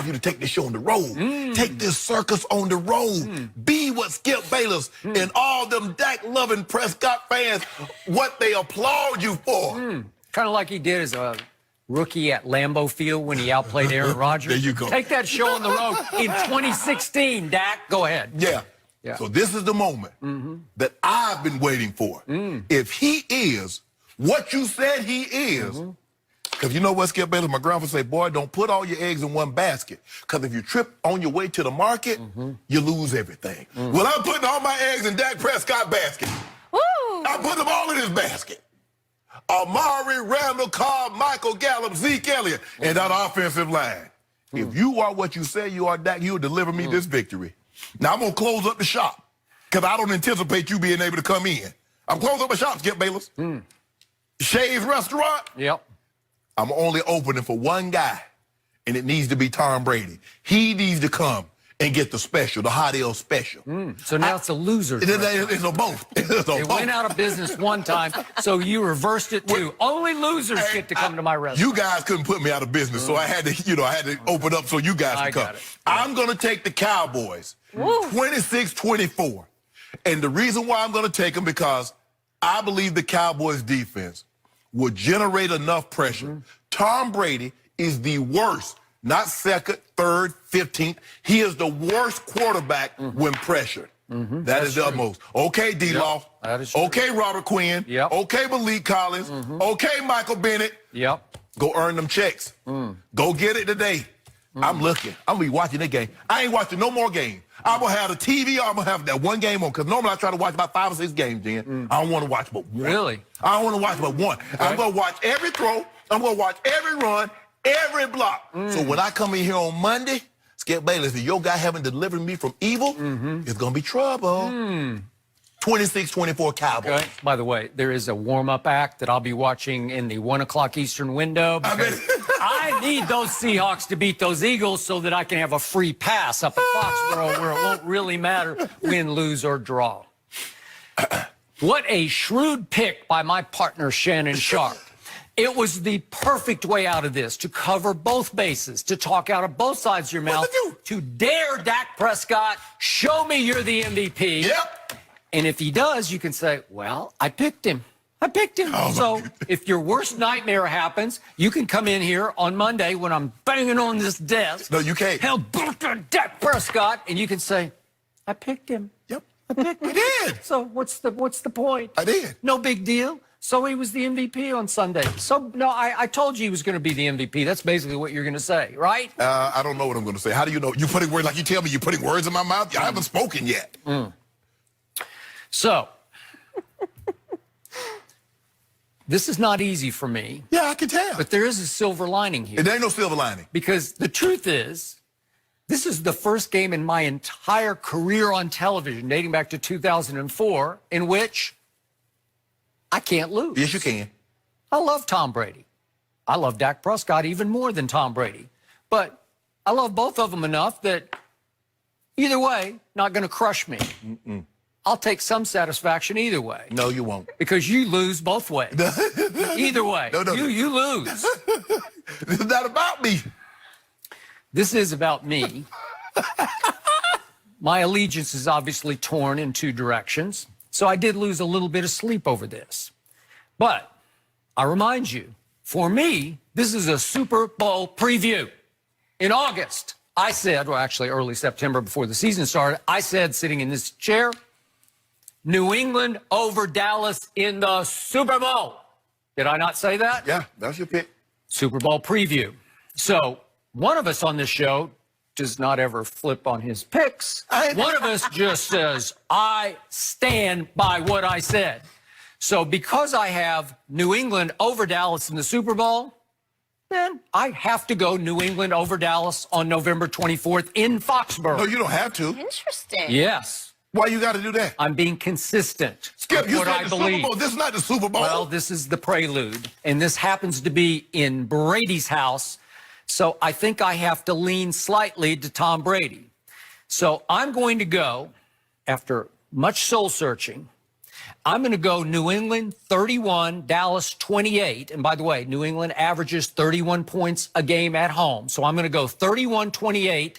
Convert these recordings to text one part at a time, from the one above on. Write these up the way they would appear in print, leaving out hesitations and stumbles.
you to take this show on the road. Take this circus on the road. Be what Skip Bayless and all them Dak-loving Prescott fans, what they applaud you for. Kind of like he did as a rookie at Lambeau Field when he outplayed Aaron Rodgers. There you go. Take that show on the road in 2016, Dak. Go ahead. Yeah. So this is the moment that I've been waiting for. If he is what you said he is, because you know what, Skip Bayless, my grandfather say, boy, don't put all your eggs in one basket. Because if you trip on your way to the market, you lose everything. Well, I'm putting all my eggs in Dak Prescott basket. Woo! I'm putting them all in his basket. Amari, Randall Cobb, Michael Gallup, Zeke Elliott, and that offensive line. If you are what you say you are, Dak, you'll deliver me this victory. Now, I'm going to close up the shop because I don't anticipate you being able to come in. I'm closing up the shop, Skip Bayless. Shay's Restaurant? Yep. I'm only opening for one guy, and it needs to be Tom Brady. He needs to come and get the special, the Hot L special. So now it's a loser. It's a both. It went out of business one time, so you reversed it too. Only losers get to come to my restaurant. You guys couldn't put me out of business, so I had to, open up so you guys could come. Got it. I'm going to take the Cowboys, 26-24. And the reason why I'm going to take them because I believe the Cowboys defense will generate enough pressure. Tom Brady is the worst, not second, third, 15th. He is the worst quarterback when pressured. That is the utmost. Okay, D-Law. That is true. Okay, Robert Quinn. Yep. Okay, Malik Collins. Okay, Michael Bennett. Yep. Go earn them checks. Go get it today. I'm looking. I'm going to be watching that game. I ain't watching no more game. I'm going to have the TV or I'm going to have that one game on because normally I try to watch about 5 or 6 games, Jen. I don't want to watch but one. Really? I don't want to watch but one. I'm going to watch every throw. I'm going to watch every run, every block. So when I come in here on Monday, Skip Bayless, if your guy haven't delivered me from evil, it's going to be trouble. 26-24 Cowboys. Okay. By the way, there is a warm-up act that I'll be watching in the 1 o'clock Eastern window. I need those Seahawks to beat those Eagles so that I can have a free pass up at Foxborough where it won't really matter win, lose, or draw. What a shrewd pick by my partner, Shannon Sharp. It was the perfect way out of this, to cover both bases, to talk out of both sides of your mouth, to dare Dak Prescott, show me you're the MVP. Yep. And if he does, you can say, well, I picked him. I picked him. So if your worst nightmare happens, you can come in here on Monday when I'm banging on this desk. No, you can't. Hell, Dak Prescott, and you can say, I picked him. Yep. I picked him. You did. So what's the point? I did. No big deal. So he was the MVP on Sunday. So, no, I told you he was going to be the MVP. That's basically what you're going to say, right? I don't know what I'm going to say. How do you know? You putting words, like you tell me you're putting words in my mouth? I haven't spoken yet. So, this is not easy for me. Yeah, I can tell. But there is a silver lining here. There ain't no silver lining. Because the truth is, this is the first game in my entire career on television, dating back to 2004, in which I can't lose. Yes, you can. I love Tom Brady. I love Dak Prescott even more than Tom Brady. But I love both of them enough that either way, not going to crush me. I'll take some satisfaction either way. No, you won't. Because you lose both ways. Either way. No. You lose. This is not about me. This is about me. My allegiance is obviously torn in 2 directions. So I did lose a little bit of sleep over this. But I remind you, for me, this is a Super Bowl preview. In August, I said, well, actually early September before the season started, I said, sitting in this chair, New England over Dallas in the Super Bowl. Did I not say that? Yeah, that's your pick. Super Bowl preview. So one of us on this show does not ever flip on his picks. One of us just says, I stand by what I said. So because I have New England over Dallas in the Super Bowl, then I have to go New England over Dallas on November 24th in Foxborough. No, you don't have to. Interesting. Yes. Why you got to do that? I'm being consistent. Skip, with you what said I the believe. Super Bowl. This is not the Super Bowl. Well, this is the prelude, and this happens to be in Brady's house, so I think I have to lean slightly to Tom Brady. So I'm going to go, after much soul-searching, I'm going to go New England 31, Dallas 28. And by the way, New England averages 31 points a game at home. So I'm going to go 31-28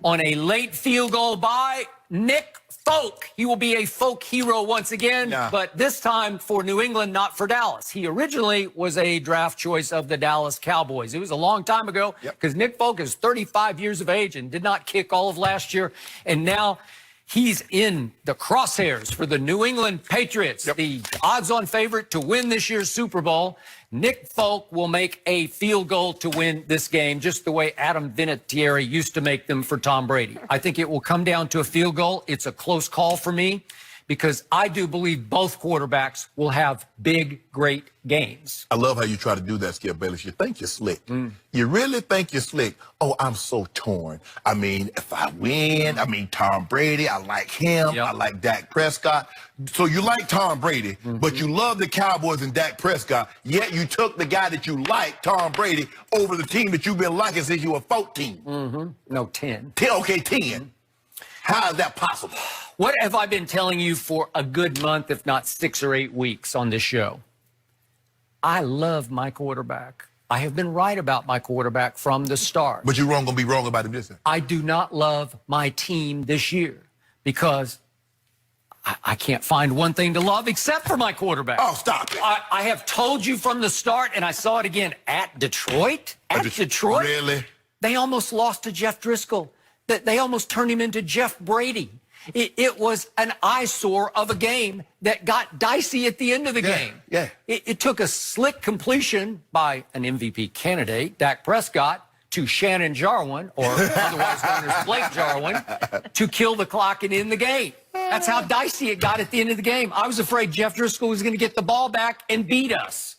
on a late field goal by Nick Folk. He will be a folk hero once again, but this time for New England, not for Dallas. He originally was a draft choice of the Dallas Cowboys. It was a long time ago because Nick Folk is 35 years of age and did not kick all of last year. And now he's in the crosshairs for the New England Patriots, the odds-on favorite to win this year's Super Bowl. Nick Folk will make a field goal to win this game, just the way Adam Vinatieri used to make them for Tom Brady. I think it will come down to a field goal. It's a close call for me because I do believe both quarterbacks will have big, great games. I love how you try to do that, Skip Bayless. You think you're slick. You really think you're slick. Oh, I'm so torn. I mean, if I win, Tom Brady, I like him. I like Dak Prescott. So you like Tom Brady, but you love the Cowboys and Dak Prescott, yet you took the guy that you like, Tom Brady, over the team that you've been liking since you were 14. No, 10. 10, okay, 10. How is that possible? What have I been telling you for a good month, if not 6 or 8 weeks on this show? I love my quarterback. I have been right about my quarterback from the start. But you're wrong, gonna be wrong about him this time. I do not love my team this year because I can't find one thing to love except for my quarterback. Oh, stop it. I have told you from the start, and I saw it again at Detroit. At Detroit. Really? They almost lost to Jeff Driscoll. They almost turned him into Jeff Brady. It was an eyesore of a game that got dicey at the end of the game. It took a slick completion by an MVP candidate, Dak Prescott, to Shannon Jarwin, or otherwise known as Blake Jarwin, to kill the clock and end the game. That's how dicey it got at the end of the game. I was afraid Jeff Driscoll was going to get the ball back and beat us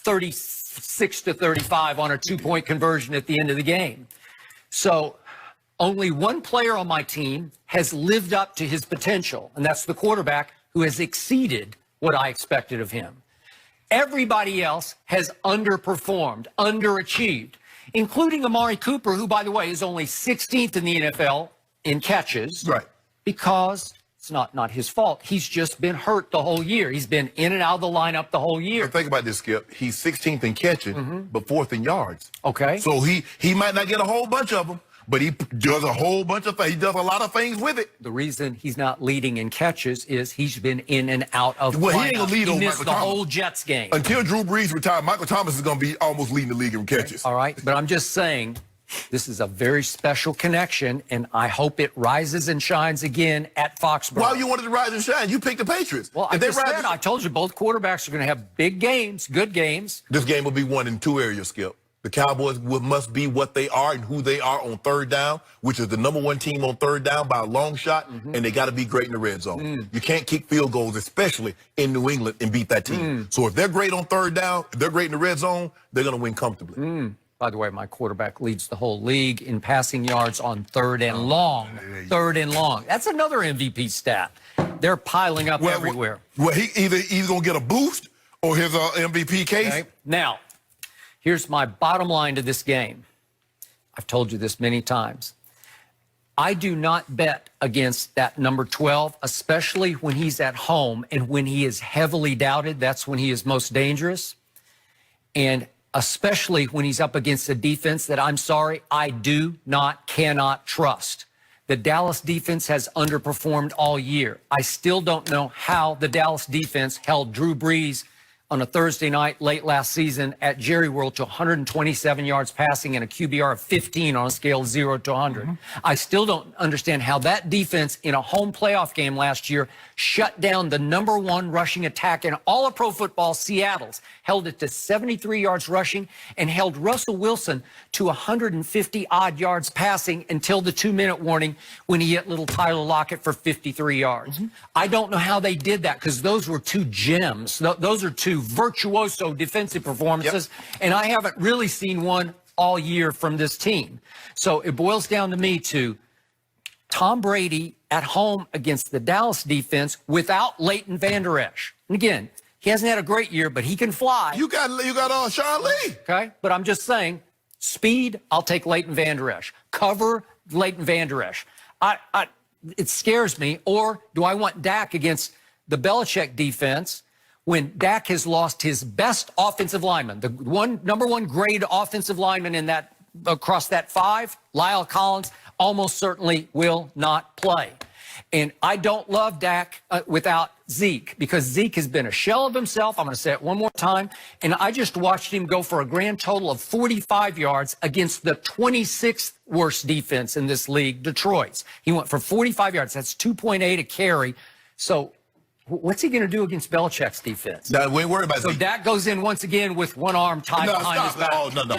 36-35 on a 2-point conversion at the end of the game. So only one player on my team has lived up to his potential, and that's the quarterback who has exceeded what I expected of him. Everybody else has underperformed, underachieved, including Amari Cooper, who, by the way, is only 16th in the NFL in catches. Right. Because it's not his fault. He's just been hurt the whole year. He's been in and out of the lineup the whole year. But think about this, Skip. He's 16th in catching, but 4th in yards. Okay. So he might not get a whole bunch of them, but he does a whole bunch of things. He does a lot of things with it. The reason he's not leading in catches is he's been in and out of Well, he ain't going to lead He on missed Michael the Thomas. whole Jets game. Until Drew Brees retires, Michael Thomas is going to be almost leading the league in catches. All right, but I'm just saying this is a very special connection, and I hope it rises and shines again at Foxborough. Why you wanted to rise and shine? You picked the Patriots. Well, I told you both quarterbacks are going to have big games, good games. This game will be won in 2 areas, Skip. The Cowboys must be what they are and who they are on third down, which is the #1 team on third down by a long shot, and they got to be great in the red zone. You can't kick field goals, especially in New England, and beat that team. So if they're great on third down, if they're great in the red zone, they're going to win comfortably. By the way, my quarterback leads the whole league in passing yards on third and long. Third and long. That's another MVP stat. They're piling up everywhere. Well, he either going to get a boost or his MVP case. Okay. Now, here's my bottom line to this game. I've told you this many times. I do not bet against that number 12, especially when he's at home and when he is heavily doubted. That's when he is most dangerous. And especially when he's up against a defense that, I'm sorry, I cannot trust. The Dallas defense has underperformed all year. I still don't know how the Dallas defense held Drew Brees on a Thursday night late last season at Jerry World to 127 yards passing and a QBR of 15 on a scale of 0 to 100. I still don't understand how that defense in a home playoff game last year shut down the #1 rushing attack in all of pro football, Seattle's, held it to 73 yards rushing, and held Russell Wilson to 150-odd yards passing until the 2-minute warning when he hit little Tyler Lockett for 53 yards. I don't know how they did that because those were two gems. Those are two virtuoso defensive performances, and I haven't really seen one all year from this team. So it boils down to me to Tom Brady at home against the Dallas defense without Leighton Vander Esch. And again, he hasn't had a great year, but he can fly. You got Sean Lee. Okay, but I'm just saying, speed, I'll take Leighton Vander Esch. Cover Leighton Vander Esch. It scares me. Or do I want Dak against the Belichick defense when Dak has lost his best offensive lineman, the number one grade offensive lineman in that across that 5, Lyle Collins, almost certainly will not play. And I don't love Dak without Zeke, because Zeke has been a shell of himself. I'm going to say it one more time. And I just watched him go for a grand total of 45 yards against the 26th worst defense in this league, Detroit's. He went for 45 yards. That's 2.8 a carry. So what's he going to do against Belichick's defense? No, we ain't worried about So Zeke. Dak goes in once again with one arm tied behind his back. No.